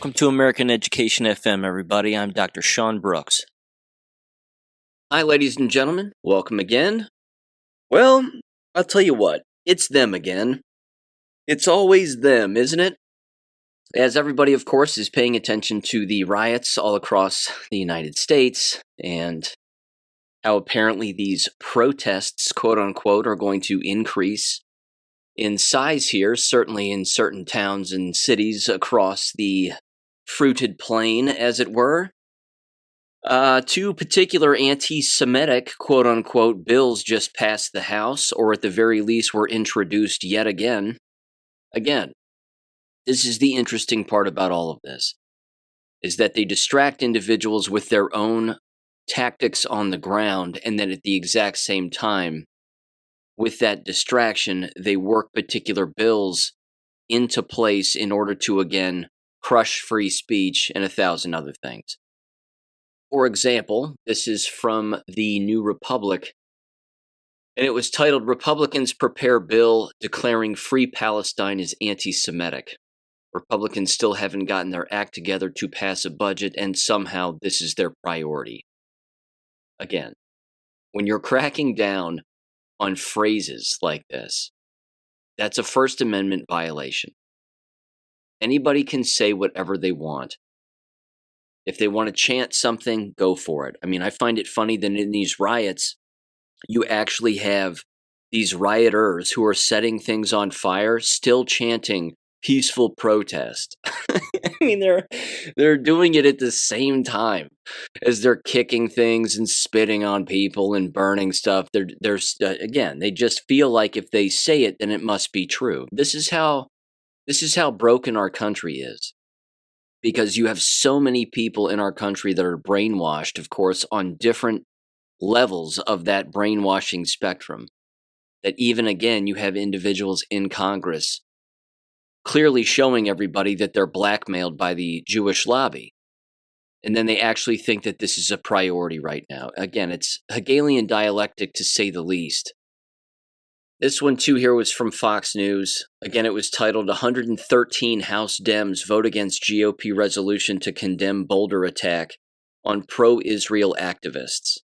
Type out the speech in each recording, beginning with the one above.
Welcome to American Education FM, everybody. I'm Dr. Sean Brooks. Hi, ladies and gentlemen. Welcome again. Well, I'll tell you what. It's them again. It's always them, isn't it? As everybody, of course, is paying attention to the riots all across the United States and how apparently these protests, quote unquote, are going to increase in size here, certainly in certain towns and cities across the fruited plain, as it were. Two particular anti-Semitic, quote-unquote, bills just passed the House, or at the very least were introduced yet again. Again, this is the interesting part about all of this, is that they distract individuals with their own tactics on the ground, and then at the exact same time, with that distraction, they work particular bills into place in order to, again, crush free speech and 1,000 other things. For example, this is from the New Republic, and it was titled, Republicans Prepare Bill Declaring Free Palestine is Anti-Semitic. Republicans still haven't gotten their act together to pass a budget, and somehow this is their priority. Again, when you're cracking down on phrases like this, that's a First Amendment violation. Anybody can say whatever they want. If they want to chant something, go for it. I mean, I find it funny that in these riots, you actually have these rioters who are setting things on fire still chanting peaceful protest. I mean, they're doing it at the same time as they're kicking things and spitting on people and burning stuff. They're again, they just feel like if they say it, then it must be true. This is how broken our country is. Because you have so many people in our country that are brainwashed, of course, on different levels of that brainwashing spectrum, that even again, you have individuals in Congress clearly showing everybody that they're blackmailed by the Jewish lobby. And then they actually think that this is a priority right now. Again, it's Hegelian dialectic to say the least. This one, too, here was from Fox News. Again, it was titled, 113 House Dems Vote Against GOP Resolution to Condemn Boulder Attack on Pro-Israel Activists.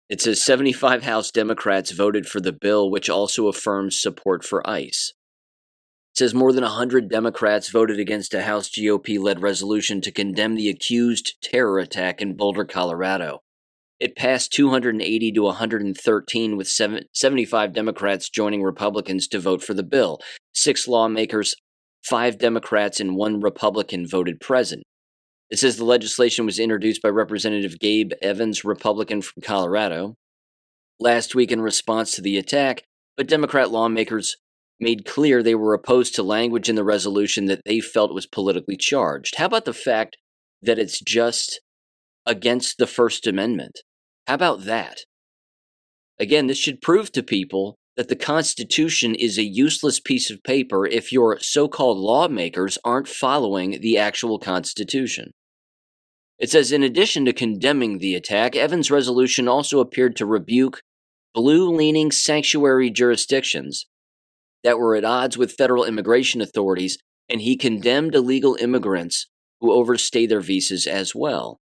It says 75 House Democrats voted for the bill, which also affirms support for ICE. It says more than 100 Democrats voted against a House GOP-led resolution to condemn the accused terror attack in Boulder, Colorado. It passed 280 to 113, with 75 Democrats joining Republicans to vote for the bill. 6 lawmakers, 5 Democrats, and 1 Republican voted present. It says the legislation was introduced by Representative Gabe Evans, Republican from Colorado, last week in response to the attack, but Democrat lawmakers made clear they were opposed to language in the resolution that they felt was politically charged. How about the fact that it's just against the First Amendment? How about that? Again, this should prove to people that the Constitution is a useless piece of paper if your so-called lawmakers aren't following the actual Constitution. It says, in addition to condemning the attack, Evans' resolution also appeared to rebuke blue-leaning sanctuary jurisdictions that were at odds with federal immigration authorities, and he condemned illegal immigrants who overstay their visas as well.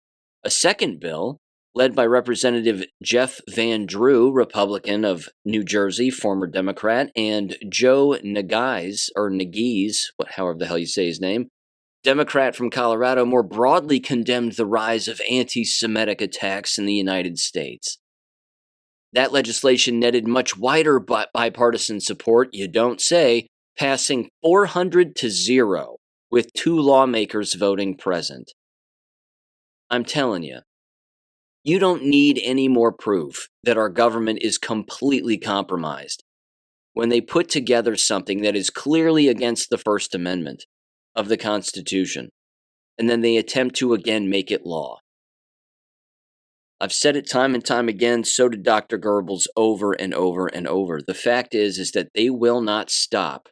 A second bill, led by Representative Jeff Van Drew, Republican of New Jersey, former Democrat, and Joe Nagise, however the hell you say his name, Democrat from Colorado, more broadly condemned the rise of anti-Semitic attacks in the United States. That legislation netted much wider bipartisan support, you don't say, passing 400-0, with 2 lawmakers voting present. I'm telling you, you don't need any more proof that our government is completely compromised when they put together something that is clearly against the First Amendment of the Constitution, and then they attempt to again make it law. I've said it time and time again, so did Dr. Goebbels over and over and over. The fact is that they will not stop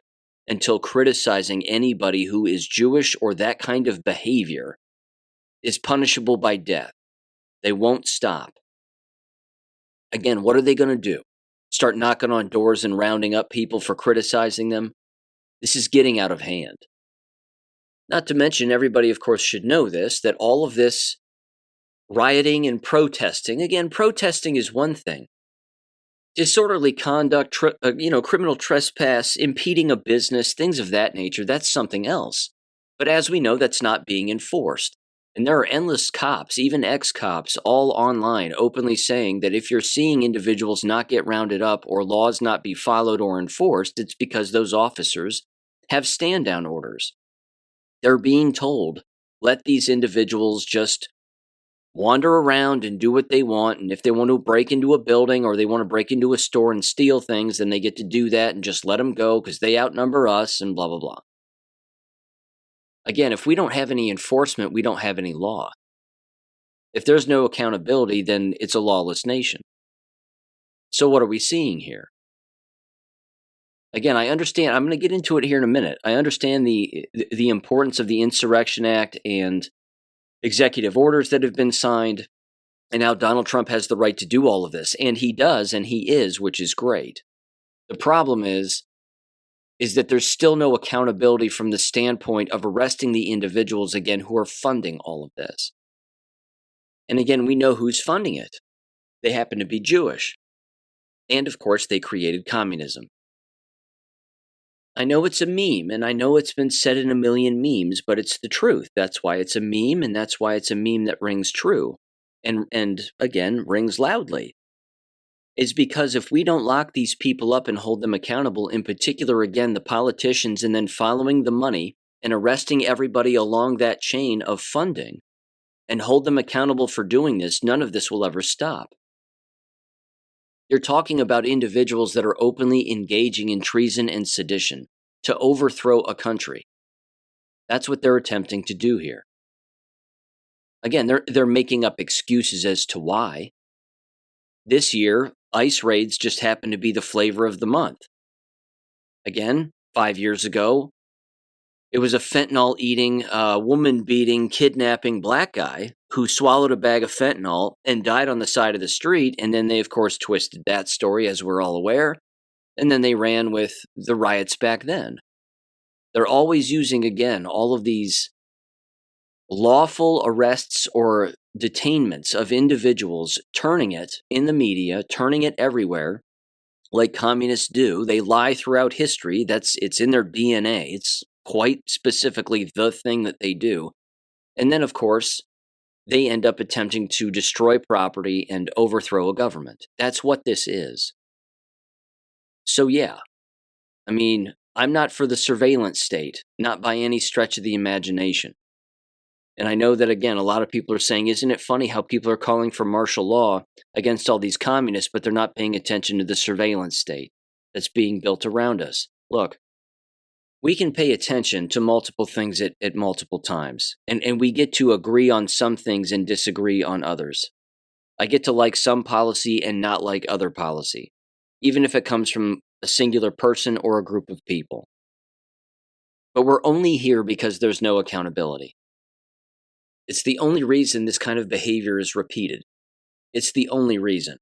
until criticizing anybody who is Jewish or that kind of behavior is punishable by death. They won't stop. Again, what are they going to do? Start knocking on doors and rounding up people for criticizing them? This is getting out of hand. Not to mention, everybody, of course, should know this, that all of this rioting and protesting, again, protesting is one thing. Disorderly conduct, criminal trespass, impeding a business, things of that nature, that's something else. But as we know, that's not being enforced. And there are endless cops, even ex-cops, all online openly saying that if you're seeing individuals not get rounded up or laws not be followed or enforced, it's because those officers have stand-down orders. They're being told, let these individuals just wander around and do what they want. And if they want to break into a building or they want to break into a store and steal things, then they get to do that and just let them go because they outnumber us and blah, blah, blah. Again, if we don't have any enforcement, we don't have any law. If there's no accountability, then it's a lawless nation. So what are we seeing here? Again, I understand. I'm going to get into it here in a minute. I understand the importance of the Insurrection Act and executive orders that have been signed. And now Donald Trump has the right to do all of this. And he does, and he is, which is great. The problem is that there's still no accountability from the standpoint of arresting the individuals, again, who are funding all of this. And again, we know who's funding it. They happen to be Jewish. And of course, they created communism. I know it's a meme, and I know it's been said in a million memes, but it's the truth. That's why it's a meme, and that's why it's a meme that rings true. And again, rings loudly, is because if we don't lock these people up and hold them accountable, in particular, again, the politicians, and then following the money and arresting everybody along that chain of funding and hold them accountable for doing this, none of this will ever stop. You're talking about individuals that are openly engaging in treason and sedition to overthrow a country. That's what they're attempting to do here. Again, they're making up excuses as to why. This year, ICE raids just happen to be the flavor of the month. Again, 5 years ago, it was a fentanyl-eating, woman-beating, kidnapping black guy who swallowed a bag of fentanyl and died on the side of the street, and then they, of course, twisted that story, as we're all aware, and then they ran with the riots back then. They're always using, again, all of these lawful arrests or detainments of individuals, turning it in the media, turning it everywhere, like communists do. They lie throughout history. It's in their DNA. It's quite specifically the thing that they do. And then, of course, they end up attempting to destroy property and overthrow a government. That's what this is. So yeah, I mean, I'm not for the surveillance state, not by any stretch of the imagination. And I know that, again, a lot of people are saying, isn't it funny how people are calling for martial law against all these communists, but they're not paying attention to the surveillance state that's being built around us? Look, we can pay attention to multiple things at multiple times, and we get to agree on some things and disagree on others. I get to like some policy and not like other policy, even if it comes from a singular person or a group of people. But we're only here because there's no accountability. It's the only reason this kind of behavior is repeated. It's the only reason.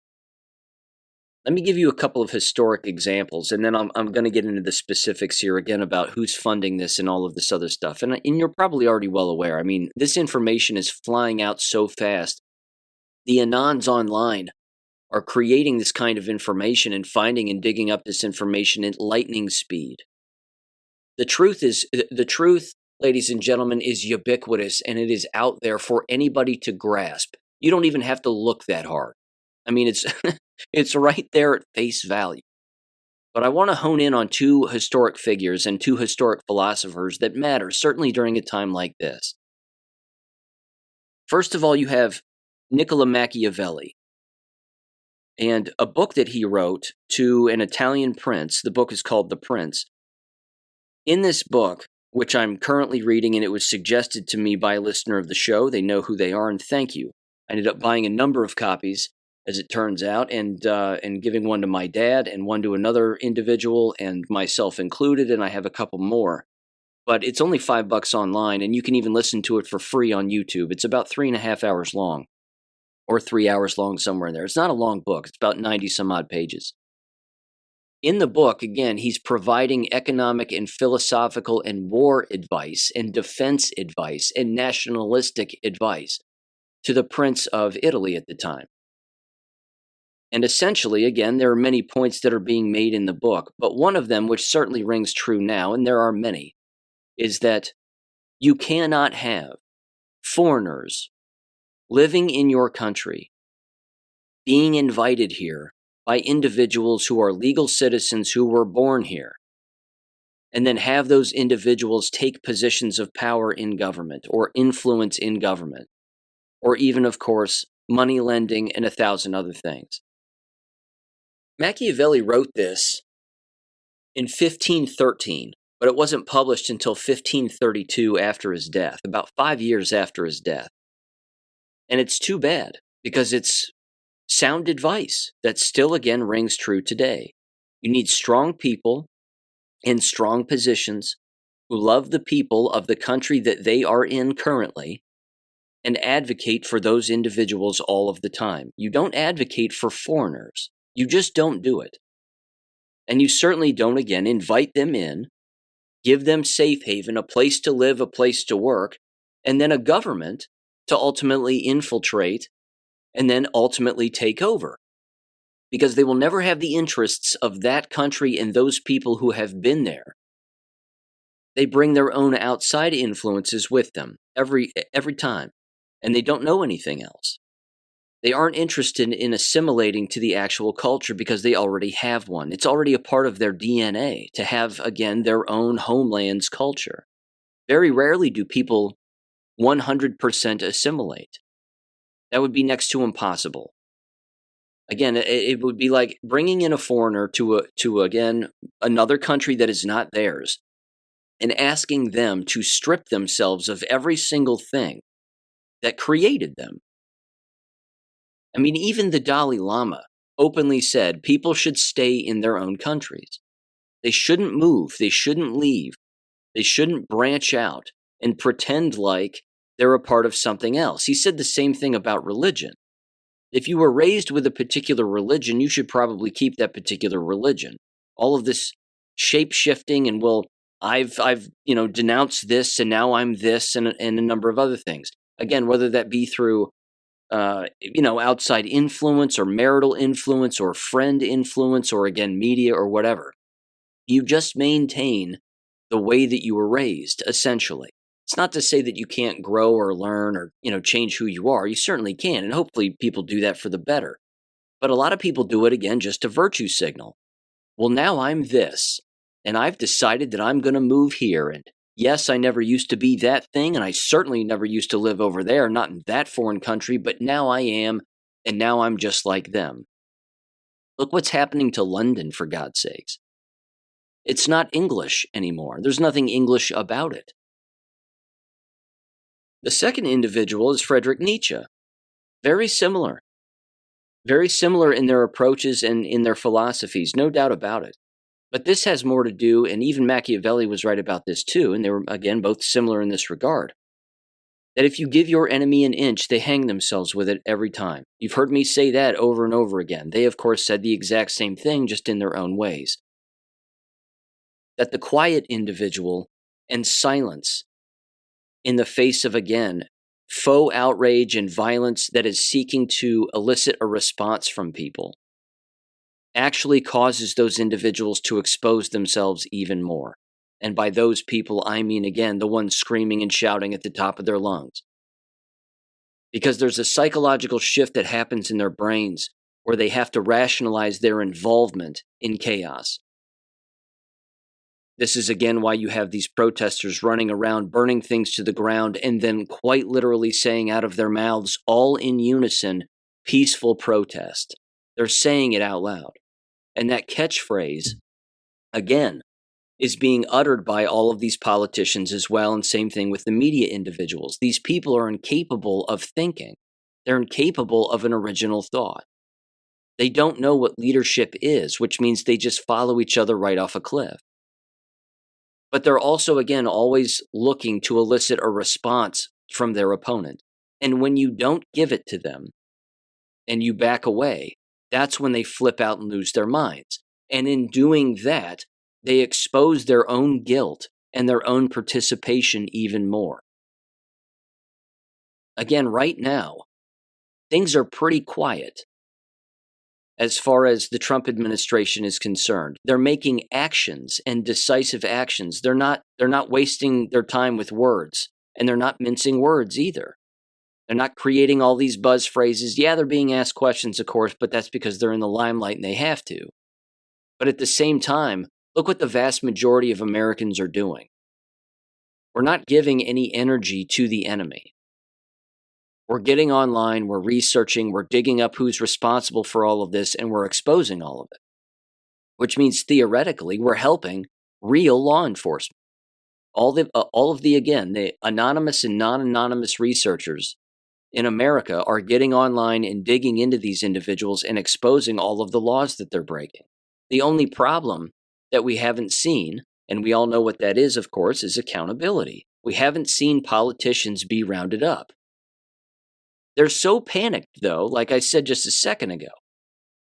Let me give you a couple of historic examples, and then I'm going to get into the specifics here again about who's funding this and all of this other stuff. And you're probably already well aware. I mean, this information is flying out so fast. The Anons online are creating this kind of information and finding and digging up this information at lightning speed. The truth, ladies and gentlemen, is ubiquitous, and it is out there for anybody to grasp. You don't even have to look that hard. I mean, it's it's right there at face value. But I want to hone in on two historic figures and two historic philosophers that matter, certainly during a time like this. First of all, you have Niccolo Machiavelli, and a book that he wrote to an Italian prince. The book is called The Prince. In this book, which I'm currently reading, and it was suggested to me by a listener of the show, they know who they are, and thank you. I ended up buying a number of copies, as it turns out, and giving one to my dad and one to another individual, and myself included, and I have a couple more. But it's only $5 online, and you can even listen to it for free on YouTube. It's about 3.5 hours long, or 3 hours long, somewhere in there. It's not a long book. It's about 90 some odd pages. In the book, again, he's providing economic and philosophical and war advice and defense advice and nationalistic advice to the Prince of Italy at the time. And essentially, again, there are many points that are being made in the book, but one of them, which certainly rings true now, and there are many, is that you cannot have foreigners living in your country being invited here by individuals who are legal citizens who were born here, and then have those individuals take positions of power in government or influence in government, or even, of course, money lending and 1,000 other things. Machiavelli wrote this in 1513, but it wasn't published until 1532 after his death, about 5 years after his death. And it's too bad, because it's sound advice that still again rings true today. You need strong people in strong positions who love the people of the country that they are in currently and advocate for those individuals all of the time. You don't advocate for foreigners. You just don't do it. And you certainly don't, again, invite them in, give them safe haven, a place to live, a place to work, and then a government to ultimately infiltrate and then ultimately take over. Because they will never have the interests of that country and those people who have been there. They bring their own outside influences with them every time, and they don't know anything else. They aren't interested in assimilating to the actual culture because they already have one. It's already a part of their DNA to have, again, their own homeland's culture. Very rarely do people 100% assimilate. That would be next to impossible. Again, it would be like bringing in a foreigner to again, another country that is not theirs and asking them to strip themselves of every single thing that created them. I mean, even the Dalai Lama openly said people should stay in their own countries. They shouldn't move. They shouldn't leave. They shouldn't branch out and pretend like they're a part of something else. He said the same thing about religion. If you were raised with a particular religion, you should probably keep that particular religion. All of this shape-shifting and, well, I've denounced this and now I'm this and a number of other things. Again, whether that be through outside influence or marital influence or friend influence or, again, media or whatever. You just maintain the way that you were raised, essentially. It's not to say that you can't grow or learn or, change who you are. You certainly can, and hopefully people do that for the better. But a lot of people do it, again, just to virtue signal. Well, now I'm this, and I've decided that I'm going to move here, and yes, I never used to be that thing, and I certainly never used to live over there, not in that foreign country, but now I am, and now I'm just like them. Look what's happening to London, for God's sakes. It's not English anymore. There's nothing English about it. The second individual is Friedrich Nietzsche. Very similar. Very similar in their approaches and in their philosophies, no doubt about it. But this has more to do, and even Machiavelli was right about this too, and they were, again, both similar in this regard, that if you give your enemy an inch, they hang themselves with it every time. You've heard me say that over and over again. They, of course, said the exact same thing, just in their own ways. That the quiet individual and silence in the face of, again, faux outrage and violence that is seeking to elicit a response from people actually causes those individuals to expose themselves even more. And by those people, I mean, again, the ones screaming and shouting at the top of their lungs. Because there's a psychological shift that happens in their brains where they have to rationalize their involvement in chaos. This is, again, why you have these protesters running around, burning things to the ground, and then quite literally saying out of their mouths, all in unison, peaceful protest. They're saying it out loud. And that catchphrase, again, is being uttered by all of these politicians as well, and same thing with the media individuals. These people are incapable of thinking. They're incapable of an original thought. They don't know what leadership is, which means they just follow each other right off a cliff. But they're also, again, always looking to elicit a response from their opponent. And when you don't give it to them and you back away, that's when they flip out and lose their minds. And in doing that, they expose their own guilt and their own participation even more. Again, right now, things are pretty quiet as far as the Trump administration is concerned. They're making actions and decisive actions. They're not wasting their time with words, and they're not mincing words either. They're not creating all these buzz phrases. Yeah, they're being asked questions, of course, but that's because they're in the limelight and they have to. But at the same time, look what the vast majority of Americans are doing. We're not giving any energy to the enemy. We're getting online, we're researching, we're digging up who's responsible for all of this, and we're exposing all of it. Which means theoretically, we're helping real law enforcement. All of the anonymous and non-anonymous researchers in America are getting online and digging into these individuals and exposing all of the laws that they're breaking. The only problem that we haven't seen, and we all know what that is, of course, is accountability. We haven't seen politicians be rounded up. They're so panicked, though, like I said just a second ago,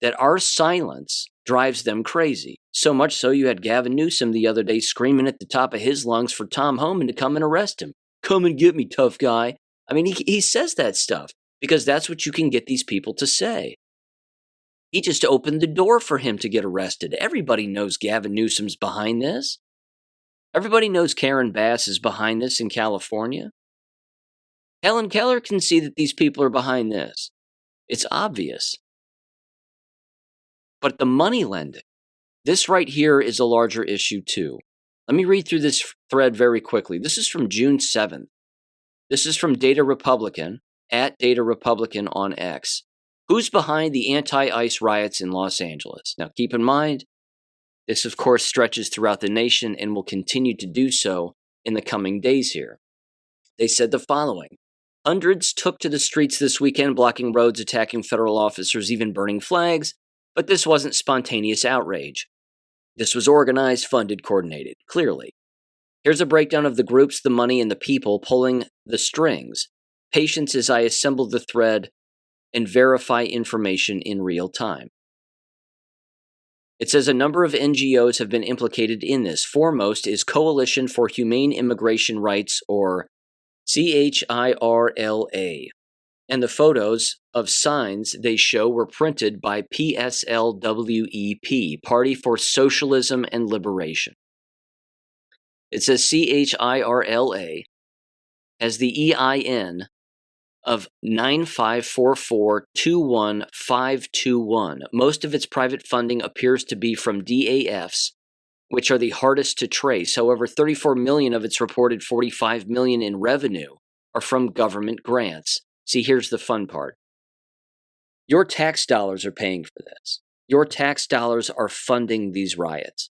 that our silence drives them crazy. So much so you had Gavin Newsom the other day screaming at the top of his lungs for Tom Homan to come and arrest him. Come and get me, tough guy. I mean, he says that stuff because that's what you can get these people to say. He just opened the door for him to get arrested. Everybody knows Gavin Newsom's behind this. Everybody knows Karen Bass is behind this in California. Helen Keller can see that these people are behind this. It's obvious. But the money lending, this right here is a larger issue too. Let me read through this thread very quickly. This is from June 7th. This is from Data Republican, at Data Republican on X. Who's behind the anti-ICE riots in Los Angeles? Now keep in mind, this of course stretches throughout the nation and will continue to do so in the coming days here. They said the following. Hundreds took to the streets this weekend, blocking roads, attacking federal officers, even burning flags. But this wasn't spontaneous outrage. This was organized, funded, coordinated, clearly. Here's a breakdown of the groups, the money, and the people pulling the strings. Patience as I assemble the thread and verify information in real time. It says a number of NGOs have been implicated in this. Foremost is Coalition for Humane Immigration Rights, or CHIRLA. And the photos of signs they show were printed by PSLWEP, Party for Socialism and Liberation. It says CHIRLA has the EIN of 954421521. Most of its private funding appears to be from DAFs, which are the hardest to trace. However, 34 million of its reported 45 million in revenue are from government grants. See, here's the fun part. Your tax dollars are paying for this. Your tax dollars are funding these riots.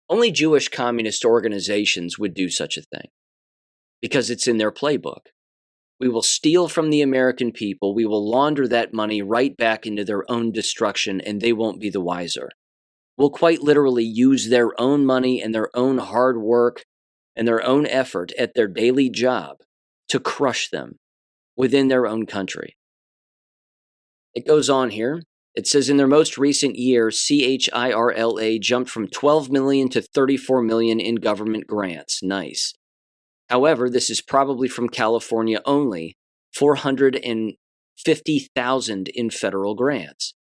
Only Jewish communist organizations would do such a thing because it's in their playbook. We will steal from the American people. We will launder that money right back into their own destruction, and they won't be the wiser. We'll quite literally use their own money and their own hard work and their own effort at their daily job to crush them within their own country. It goes on here. It says in their most recent year, CHIRLA jumped from 12 million to 34 million in government grants. Nice. However, this is probably from California only, 450,000 in federal grants.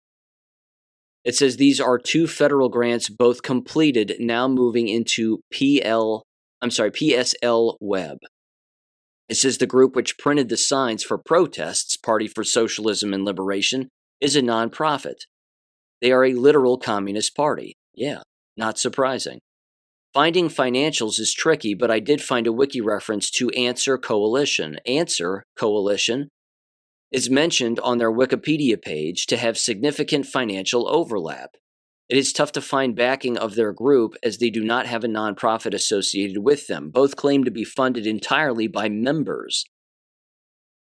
It says these are 2 federal grants, both completed, now moving into PSL Web. It says the group which printed the signs for protests, Party for Socialism and Liberation, is a nonprofit. They are a literal communist party. Yeah, not surprising. Finding financials is tricky, but I did find a wiki reference to Answer Coalition. Answer Coalition is mentioned on their Wikipedia page to have significant financial overlap. It is tough to find backing of their group as they do not have a nonprofit associated with them. Both claim to be funded entirely by members.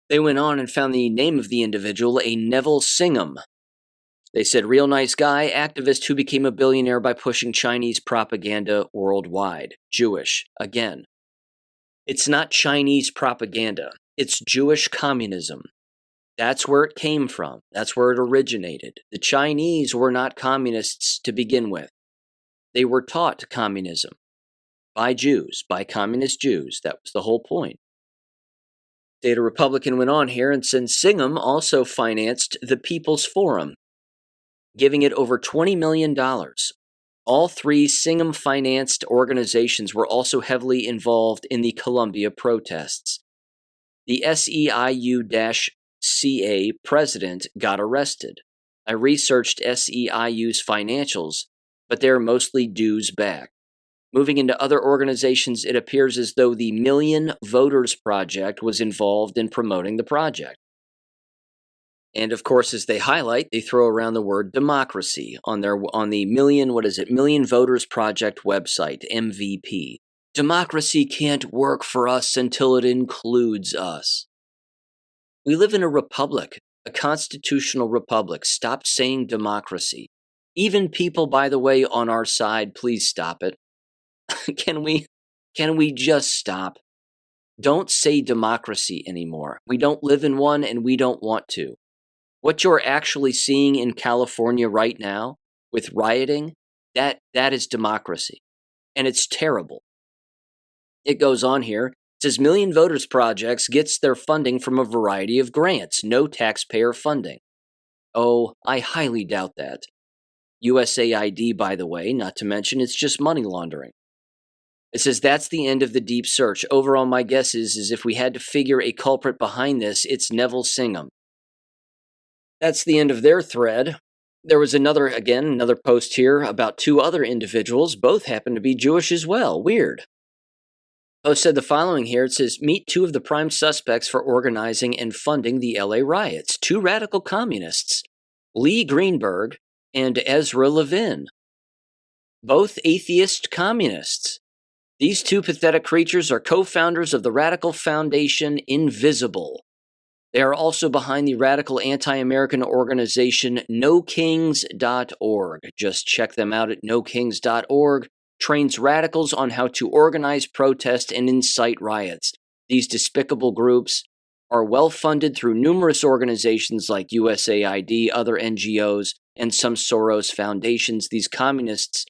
They went on and found the name of the individual, a Neville Singham. They said, real nice guy, activist who became a billionaire by pushing Chinese propaganda worldwide. Jewish, again. It's not Chinese propaganda. It's Jewish communism. That's where it came from. That's where it originated. The Chinese were not communists to begin with. They were taught communism by Jews, by communist Jews. That was the whole point. Data Republican went on here and said Singham also financed the People's Forum, giving it over $20 million. All three Singham-financed organizations were also heavily involved in the Colombia protests. The SEIU-CA president got arrested. I researched SEIU's financials, but they're mostly dues back. Moving into other organizations, it appears as though the Million Voters Project was involved in promoting the project. And of course, as they highlight, they throw around the word democracy on the Million Voters Project website, MVP. Democracy can't work for us until it includes us. We live in a republic, a constitutional republic. Stop saying democracy. Even people, by the way, on our side, please stop it. Can we just stop? Don't say democracy anymore. We don't live in one and we don't want to. What you're actually seeing in California right now with rioting, that is democracy. And it's terrible. It goes on here. It says Million Voters Projects gets their funding from a variety of grants, no taxpayer funding. Oh, I highly doubt that. USAID, by the way, not to mention it's just money laundering. It says that's the end of the deep search. Overall, my guess is if we had to figure a culprit behind this, it's Neville Singham. That's the end of their thread. There was another post here about two other individuals. Both happen to be Jewish as well. Weird. Post said the following here. It says, meet two of the prime suspects for organizing and funding the LA riots. Two radical communists, Lee Greenberg and Ezra Levin. Both atheist communists. These two pathetic creatures are co-founders of the radical foundation Invisible. They are also behind the radical anti-American organization NoKings.org. Just check them out at NoKings.org. Trains radicals on how to organize, protest, and incite riots. These despicable groups are well-funded through numerous organizations like USAID, other NGOs, and some Soros foundations. These communists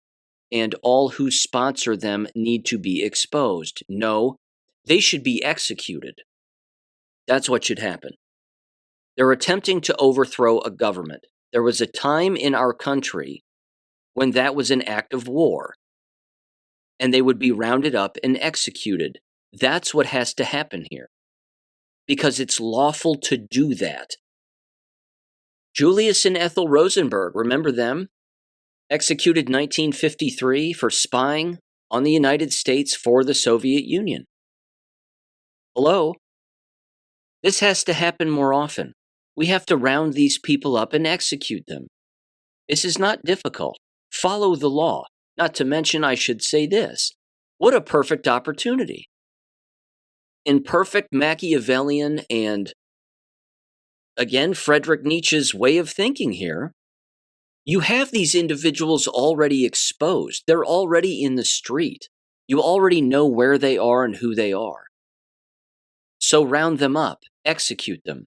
and all who sponsor them need to be exposed. No, they should be executed. That's what should happen. They're attempting to overthrow a government. There was a time in our country when that was an act of war, and they would be rounded up and executed. That's what has to happen here, because it's lawful to do that. Julius and Ethel Rosenberg, remember them? Executed 1953 for spying on the United States for the Soviet Union. Hello? This has to happen more often. We have to round these people up and execute them. This is not difficult. Follow the law. Not to mention, I should say this. What a perfect opportunity. In perfect Machiavellian and, again, Friedrich Nietzsche's way of thinking here, you have these individuals already exposed. They're already in the street. You already know where they are and who they are. So round them up, execute them.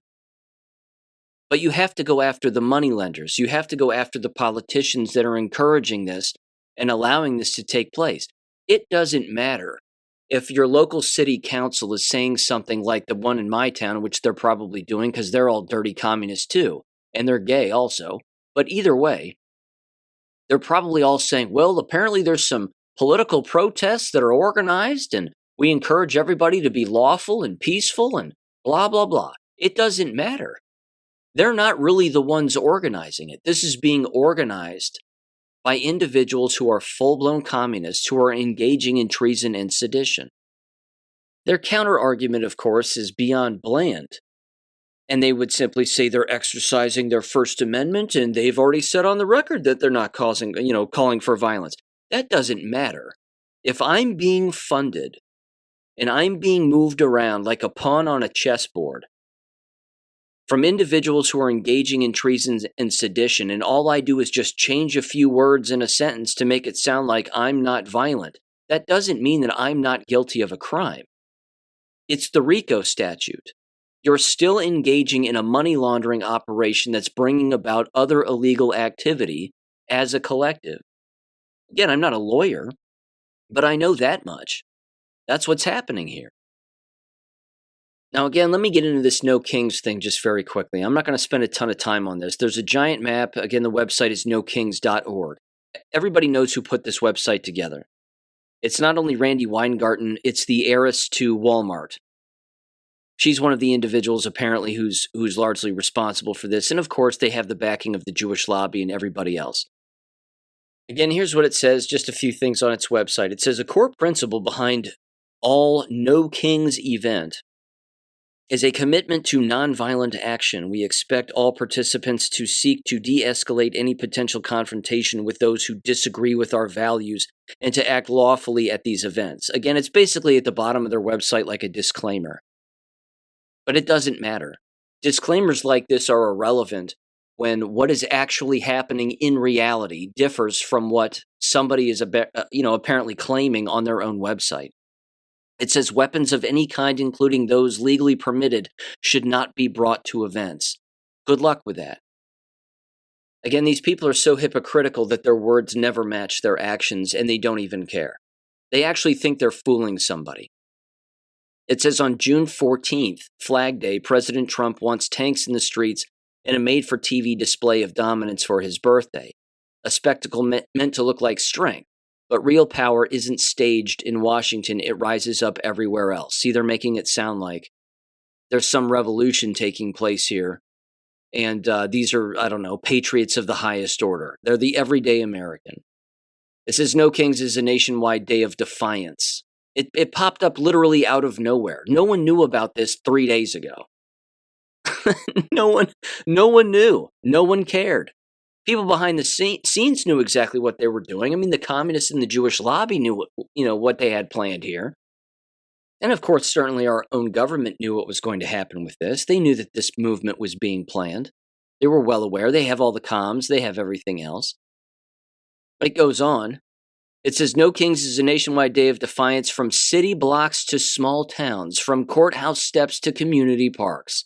But you have to go after the moneylenders. You have to go after the politicians that are encouraging this and allowing this to take place. It doesn't matter if your local city council is saying something like the one in my town, which they're probably doing because they're all dirty communists too, and they're gay also. But either way, they're probably all saying, well, apparently there's some political protests that are organized and we encourage everybody to be lawful and peaceful and blah, blah, blah. It doesn't matter. They're not really the ones organizing it. This is being organized by individuals who are full-blown communists who are engaging in treason and sedition. Their counter-argument, of course, is beyond bland. And they would simply say they're exercising their First Amendment and they've already said on the record that they're not calling for violence. That doesn't matter. If I'm being funded and I'm being moved around like a pawn on a chessboard from individuals who are engaging in treason and sedition, and all I do is just change a few words in a sentence to make it sound like I'm not violent, that doesn't mean that I'm not guilty of a crime. It's the RICO statute. You're still engaging in a money laundering operation that's bringing about other illegal activity as a collective. Again, I'm not a lawyer, but I know that much. That's what's happening here. Now, again, let me get into this no kings thing just very quickly. I'm not going to spend a ton of time on this. There's a giant map. Again, the website is nokings.org. Everybody knows who put this website together. It's not only Randy Weingarten, it's the heiress to Walmart. She's one of the individuals, apparently, who's largely responsible for this. And of course, they have the backing of the Jewish lobby and everybody else. Again, here's what it says, just a few things on its website. It says, a core principle behind all No Kings event is a commitment to nonviolent action. We expect all participants to seek to de-escalate any potential confrontation with those who disagree with our values and to act lawfully at these events. Again, it's basically at the bottom of their website like a disclaimer. But it doesn't matter. Disclaimers like this are irrelevant when what is actually happening in reality differs from what somebody is apparently claiming on their own website. It says weapons of any kind, including those legally permitted, should not be brought to events. Good luck with that. Again, these people are so hypocritical that their words never match their actions, and they don't even care. They actually think they're fooling somebody. It says on June 14th, Flag Day, President Trump wants tanks in the streets and a made-for-TV display of dominance for his birthday, a spectacle meant to look like strength. But real power isn't staged in Washington. It rises up everywhere else. See, they're making it sound like there's some revolution taking place here. And these are, patriots of the highest order. They're the everyday American. It says No Kings is a nationwide day of defiance. It popped up literally out of nowhere. No one knew about this 3 days ago. No one knew. No one cared. People behind the scenes knew exactly what they were doing. I mean, the communists and the Jewish lobby knew what they had planned here. And of course, certainly our own government knew what was going to happen with this. They knew that this movement was being planned. They were well aware. They have all the comms. They have everything else. But it goes on. It says, No Kings is a nationwide day of defiance from city blocks to small towns, from courthouse steps to community parks.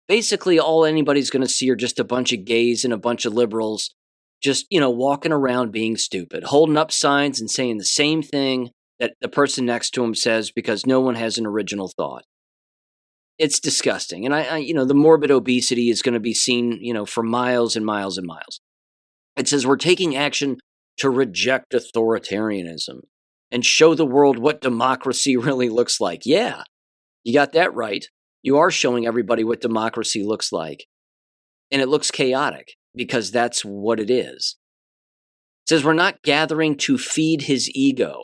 Basically, all anybody's going to see are just a bunch of gays and a bunch of liberals just, walking around being stupid, holding up signs and saying the same thing that the person next to him says because no one has an original thought. It's disgusting. And the morbid obesity is going to be seen, for miles and miles and miles. It says we're taking action to reject authoritarianism and show the world what democracy really looks like. Yeah, you got that right. You are showing everybody what democracy looks like. And it looks chaotic because that's what it is. It says we're not gathering to feed his ego.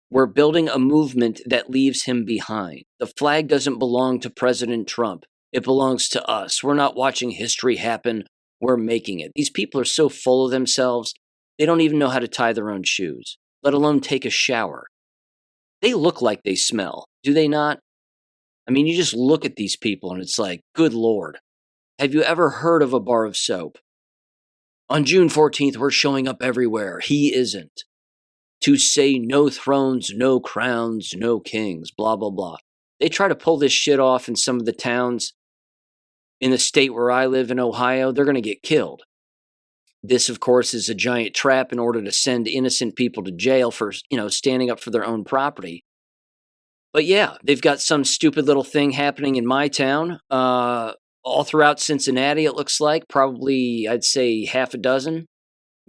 We're building a movement that leaves him behind. The flag doesn't belong to President Trump. It belongs to us. We're not watching history happen. We're making it. These people are so full of themselves, they don't even know how to tie their own shoes, let alone take a shower. They look like they smell, do they not? I mean, you just look at these people and it's like, good Lord. Have you ever heard of a bar of soap? On June 14th, we're showing up everywhere. He isn't. To say no thrones, no crowns, no kings, blah, blah, blah. They try to pull this shit off in some of the towns in the state where I live in Ohio. They're going to get killed. This, of course, is a giant trap in order to send innocent people to jail for, standing up for their own property. But yeah, they've got some stupid little thing happening in my town. All throughout Cincinnati, it looks like. Probably, I'd say, half a dozen,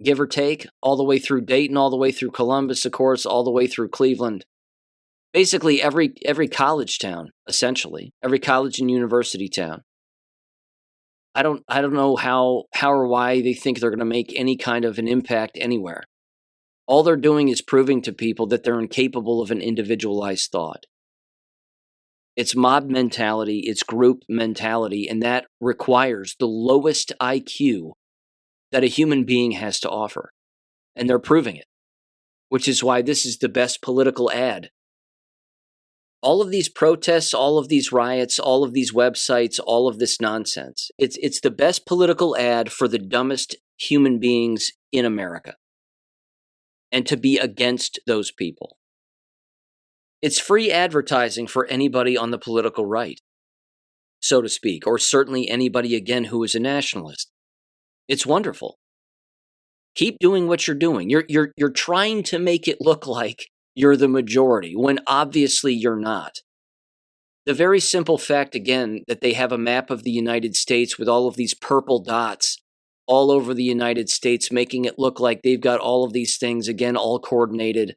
give or take. All the way through Dayton, all the way through Columbus, of course, all the way through Cleveland. Basically, every college town, essentially. Every college and university town. I don't know how or why they think they're going to make any kind of an impact anywhere. All they're doing is proving to people that they're incapable of an individualized thought. It's mob mentality, it's group mentality, and that requires the lowest IQ that a human being has to offer. And they're proving it, which is why this is the best political ad. All of these protests, all of these riots, all of these websites, all of this nonsense, it's the best political ad for the dumbest human beings in America. And to be against those people. It's free advertising for anybody on the political right. so to speak, or certainly anybody, again, who is a nationalist. It's wonderful. Keep doing what you're doing. You're trying to make it look like you're the majority when obviously you're not. The very simple fact, again, that they have a map of the United States with all of these purple dots all over the United States, making it look like they've got all of these things, again, all coordinated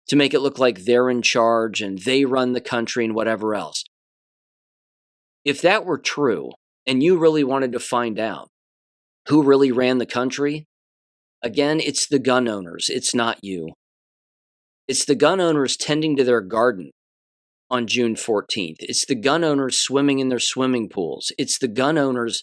to make it look like they're in charge and they run the country and whatever else. If that were true, and you really wanted to find out who really ran the country, again, it's the gun owners. It's not you. It's the gun owners tending to their garden on June 14th. It's the gun owners swimming in their swimming pools. It's the gun owners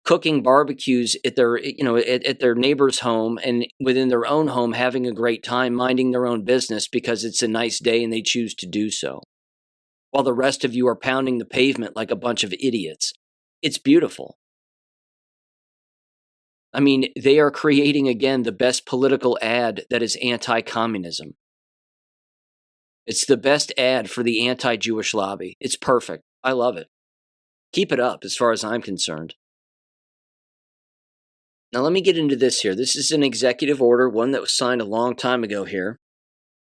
cooking barbecues at their, at their neighbor's home and within their own home, having a great time, minding their own business because it's a nice day and they choose to do so. While the rest of you are pounding the pavement like a bunch of idiots. It's beautiful. I mean, they are creating, again, the best political ad that is anti-communism. It's the best ad for the anti-Jewish lobby. It's perfect. I love it. Keep it up as far as I'm concerned. Now, let me get into this here. This is an executive order, one that was signed a long time ago here.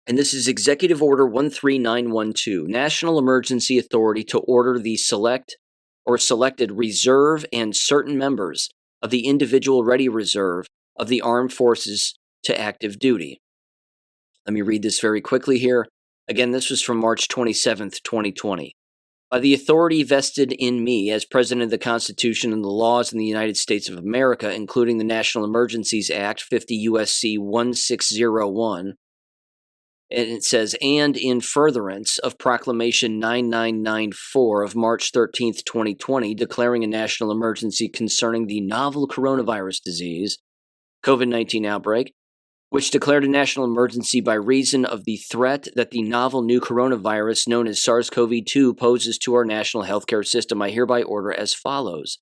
And this is Executive Order 13912, National Emergency Authority to order the selected reserve and certain members of the individual ready reserve of the armed forces to active duty. Let me read this very quickly here. Again, this was from March 27th, 2020. By the authority vested in me as President of the Constitution and the laws in the United States of America, including the National Emergencies Act 50 U.S.C. 1601, and it says, and in furtherance of Proclamation 9994 of March 13th, 2020, declaring a national emergency concerning the novel coronavirus disease, COVID-19 outbreak, which declared a national emergency by reason of the threat that the novel new coronavirus known as SARS-CoV-2 poses to our national healthcare system, I hereby order as follows.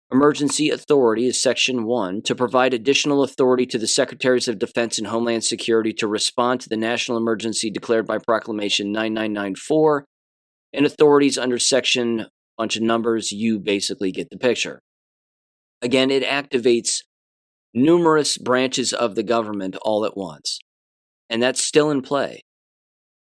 Emergency authority is Section 1, to provide additional authority to the Secretaries of Defense and Homeland Security to respond to the national emergency declared by Proclamation 9994, and authorities under Section, bunch of numbers, you basically get the picture. Again, it activates numerous branches of the government all at once, and that's still in play.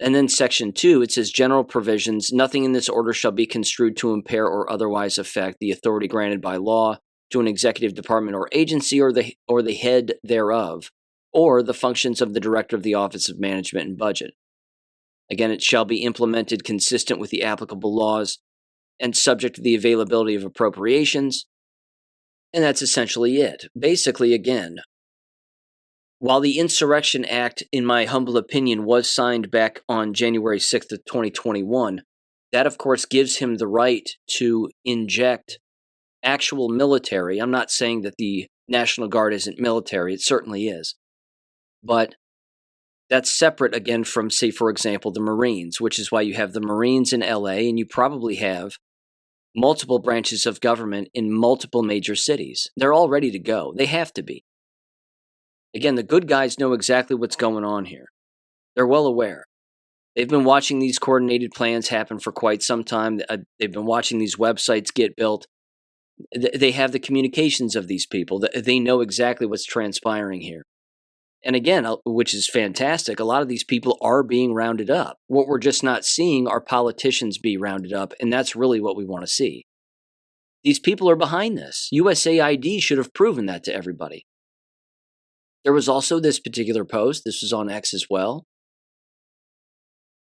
And then Section 2, it says general provisions, nothing in this order shall be construed to impair or otherwise affect the authority granted by law to an executive department or agency or the head thereof, or the functions of the director of the Office of Management and Budget. Again, it shall be implemented consistent with the applicable laws and subject to the availability of appropriations. And that's essentially it. Basically, again, while the Insurrection Act, in my humble opinion, was signed back on January 6th of 2021, that, of course, gives him the right to inject actual military. I'm not saying that the National Guard isn't military. It certainly is. But that's separate, again, from, say, for example, the Marines, which is why you have the Marines in LA, and you probably have multiple branches of government in multiple major cities. They're all ready to go. They have to be. Again, the good guys know exactly what's going on here. They're well aware. They've been watching these coordinated plans happen for quite some time. They've been watching these websites get built. They have the communications of these people. They know exactly what's transpiring here. And again, which is fantastic, a lot of these people are being rounded up. What we're just not seeing are politicians be rounded up, and that's really what we want to see. These people are behind this. USAID should have proven that to everybody. There was also this particular post. This was on X as well.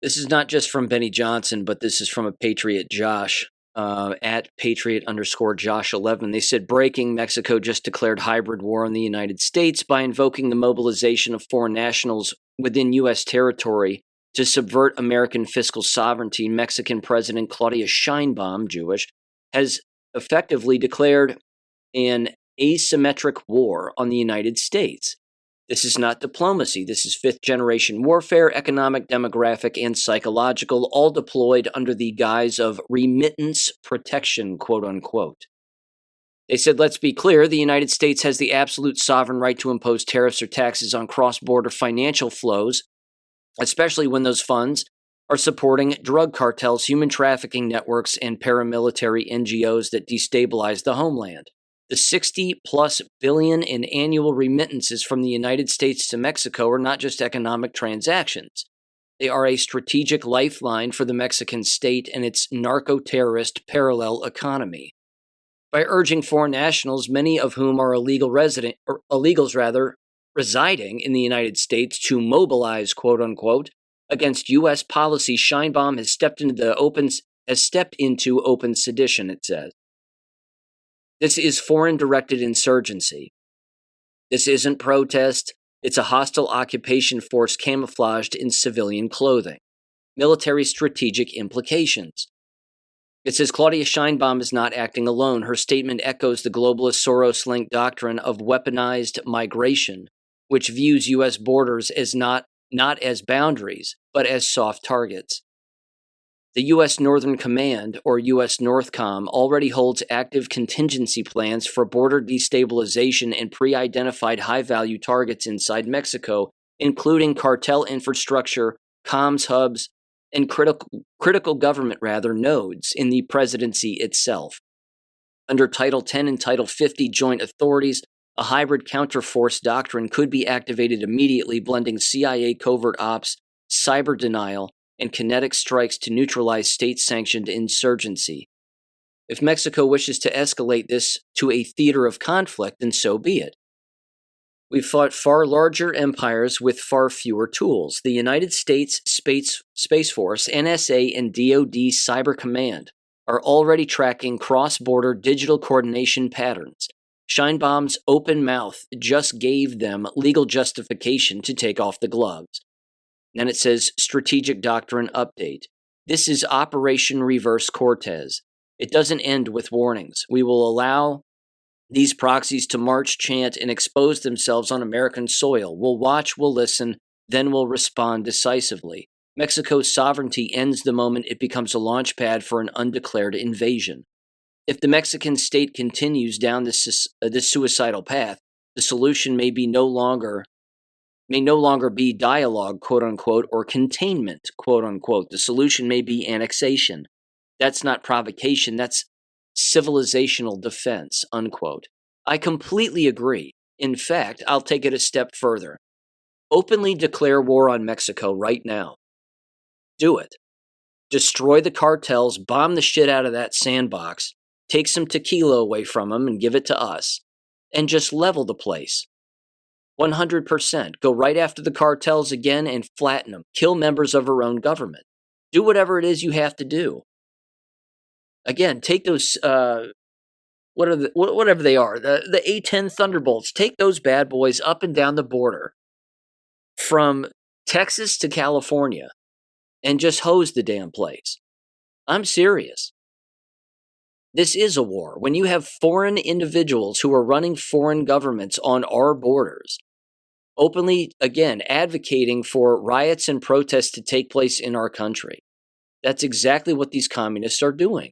This is not just from Benny Johnson, but this is from a Patriot Josh, at Patriot_Josh11. They said, breaking, Mexico just declared hybrid war on the United States by invoking the mobilization of foreign nationals within U.S. territory to subvert American fiscal sovereignty. Mexican President Claudia Sheinbaum, Jewish, has effectively declared an asymmetric war on the United States. This is not diplomacy. This is fifth-generation warfare, economic, demographic, and psychological, all deployed under the guise of remittance protection, quote-unquote. They said, let's be clear, the United States has the absolute sovereign right to impose tariffs or taxes on cross-border financial flows, especially when those funds are supporting drug cartels, human trafficking networks, and paramilitary NGOs that destabilize the homeland. The 60+ billion in annual remittances from the United States to Mexico are not just economic transactions. They are a strategic lifeline for the Mexican state and its narco-terrorist parallel economy. By urging foreign nationals, many of whom are illegals residing in the United States, to mobilize, quote unquote, against U.S. policy, Sheinbaum has stepped into open sedition, it says. This is foreign-directed insurgency. This isn't protest. It's a hostile occupation force camouflaged in civilian clothing. Military strategic implications. It says Claudia Sheinbaum is not acting alone. Her statement echoes the globalist Soros-linked doctrine of weaponized migration, which views U.S. borders as not as boundaries, but as soft targets. The U.S. Northern Command, or U.S. Northcom, already holds active contingency plans for border destabilization and pre-identified high-value targets inside Mexico, including cartel infrastructure, comms hubs, and critical government nodes in the presidency itself. Under Title 10 and Title 50 joint authorities, a hybrid counterforce doctrine could be activated immediately, blending CIA covert ops, cyber denial, and kinetic strikes to neutralize state-sanctioned insurgency. If Mexico wishes to escalate this to a theater of conflict, then so be it. We've fought far larger empires with far fewer tools. The United States Space Force, NSA, and DoD Cyber Command are already tracking cross-border digital coordination patterns. Sheinbaum's open mouth just gave them legal justification to take off the gloves. Then it says, Strategic Doctrine Update. This is Operation Reverse Cortez. It doesn't end with warnings. We will allow these proxies to march, chant, and expose themselves on American soil. We'll watch, we'll listen, then we'll respond decisively. Mexico's sovereignty ends the moment it becomes a launch pad for an undeclared invasion. If the Mexican state continues down this suicidal path, the solution may no longer be dialogue, quote unquote, or containment, quote unquote. The solution may be annexation. That's not provocation, that's civilizational defense, unquote. I completely agree. In fact, I'll take it a step further. Openly declare war on Mexico right now. Do it. Destroy the cartels, bomb the shit out of that sandbox, take some tequila away from them and give it to us, and just level the place. 100%. Go right after the cartels again and flatten them. Kill members of our own government. Do whatever it is you have to do. Again, take those, whatever they are, the A-10 Thunderbolts, take those bad boys up and down the border from Texas to California and just hose the damn place. I'm serious. This is a war. When you have foreign individuals who are running foreign governments on our borders, openly, again, advocating for riots and protests to take place in our country, that's exactly what these communists are doing.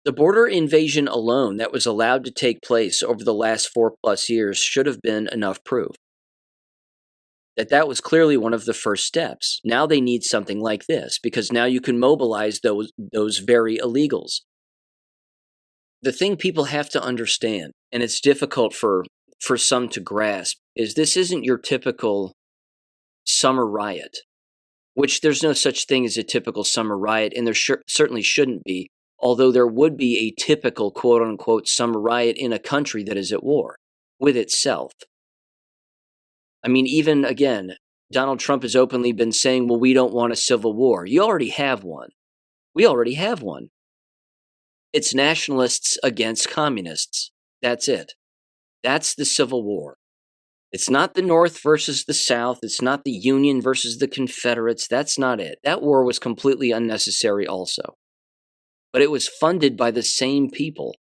The border invasion alone that was allowed to take place over the last 4+ years should have been enough proof that was clearly one of the first steps. Now they need something like this, because now you can mobilize those very illegals. The thing people have to understand, and it's difficult for some to grasp, is this isn't your typical summer riot, which there's no such thing as a typical summer riot, and there certainly shouldn't be, although there would be a typical quote-unquote summer riot in a country that is at war with itself. I mean, even, again, Donald Trump has openly been saying, well, we don't want a civil war. You already have one. We already have one. It's nationalists against communists. That's it. That's the Civil War. It's not the North versus the South. It's not the Union versus the Confederates. That's not it. That war was completely unnecessary also. But it was funded by the same people.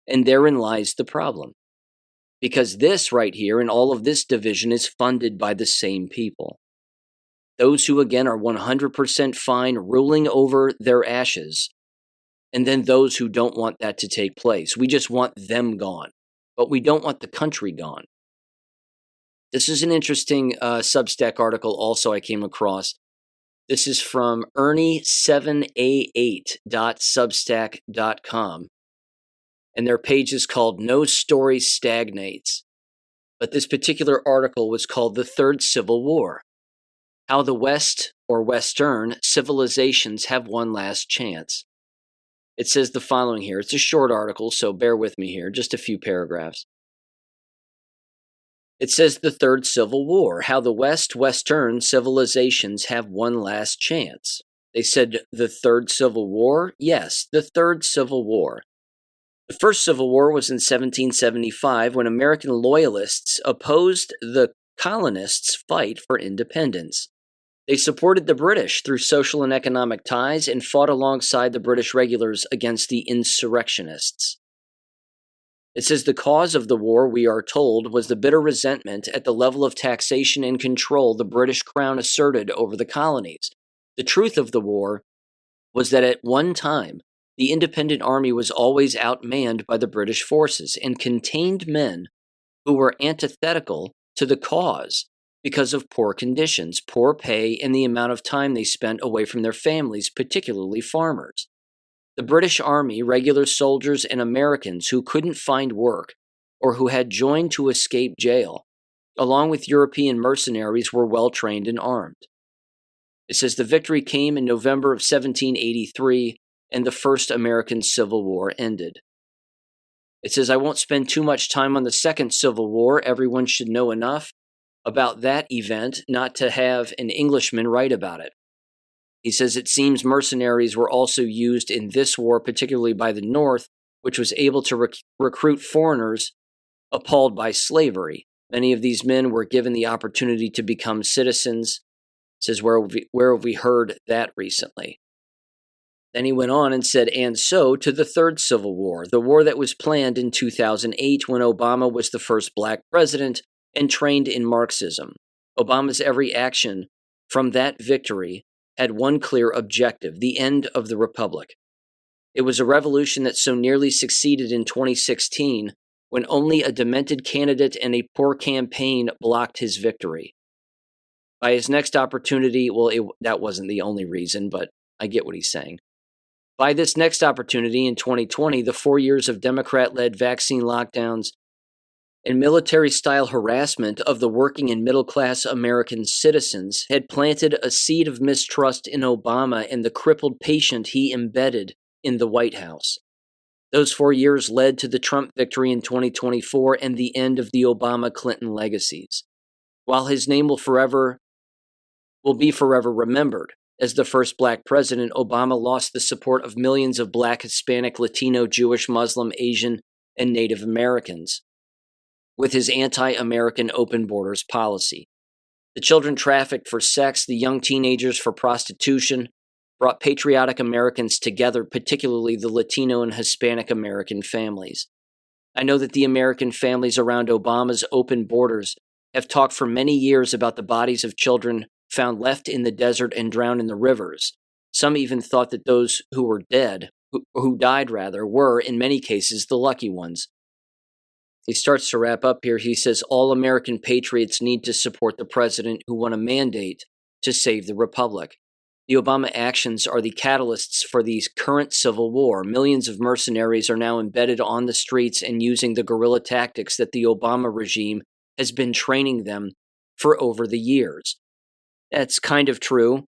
And therein lies the problem. Because this right here and all of this division is funded by the same people. Those who, again, are 100% fine ruling over their ashes. And then those who don't want that to take place. We just want them gone. But we don't want the country gone. This is an interesting Substack article also I came across. This is from ernie7a8.substack.com. And their page is called No Story Stagnates. But this particular article was called The Third Civil War: How the West, or Western, Civilizations Have One Last Chance. It says the following here. It's a short article, so bear with me here, just a few paragraphs. It says the Third Civil War: How the Western civilizations have one last chance. They said the Third Civil War? Yes, the Third Civil War. The First Civil War was in 1775 when American loyalists opposed the colonists' fight for independence. They supported the British through social and economic ties and fought alongside the British regulars against the insurrectionists. It says the cause of the war, we are told, was the bitter resentment at the level of taxation and control the British Crown asserted over the colonies. The truth of the war was that at one time, the independent army was always outmanned by the British forces and contained men who were antithetical to the cause because of poor conditions, poor pay, and the amount of time they spent away from their families, particularly farmers. The British Army, regular soldiers, and Americans who couldn't find work or who had joined to escape jail, along with European mercenaries, were well trained and armed. It says the victory came in November of 1783, and the First American Civil War ended. It says, I won't spend too much time on the Second Civil War. Everyone should know enough about that event not to have an Englishman write about it. He says it seems mercenaries were also used in this war, particularly by the North, which was able to recruit foreigners appalled by slavery. Many of these men were given the opportunity to become citizens. It says, where have we heard that recently? Then he went on and said, and so to the Third Civil War, the war that was planned in 2008 when Obama was the first black president and trained in Marxism. Obama's every action from that victory had one clear objective: the end of the Republic. It was a revolution that so nearly succeeded in 2016 when only a demented candidate and a poor campaign blocked his victory. By his next opportunity, that wasn't the only reason, but I get what he's saying. By this next opportunity in 2020, the 4 years of Democrat-led vaccine lockdowns and military-style harassment of the working and middle-class American citizens had planted a seed of mistrust in Obama and the crippled patient he embedded in the White House. Those 4 years led to the Trump victory in 2024 and the end of the Obama-Clinton legacies. While his name will be forever remembered as the first black president, Obama lost the support of millions of black, Hispanic, Latino, Jewish, Muslim, Asian, and Native Americans with his anti-American open borders policy. The children trafficked for sex, the young teenagers for prostitution, brought patriotic Americans together, particularly the Latino and Hispanic American families. I know that the American families around Obama's open borders have talked for many years about the bodies of children found left in the desert and drowned in the rivers. Some even thought that those who died, were, in many cases, the lucky ones. He starts to wrap up here. He says, all American patriots need to support the president who won a mandate to save the republic. The Obama actions are the catalysts for the current civil war. Millions of mercenaries are now embedded on the streets and using the guerrilla tactics that the Obama regime has been training them for over the years. That's kind of true.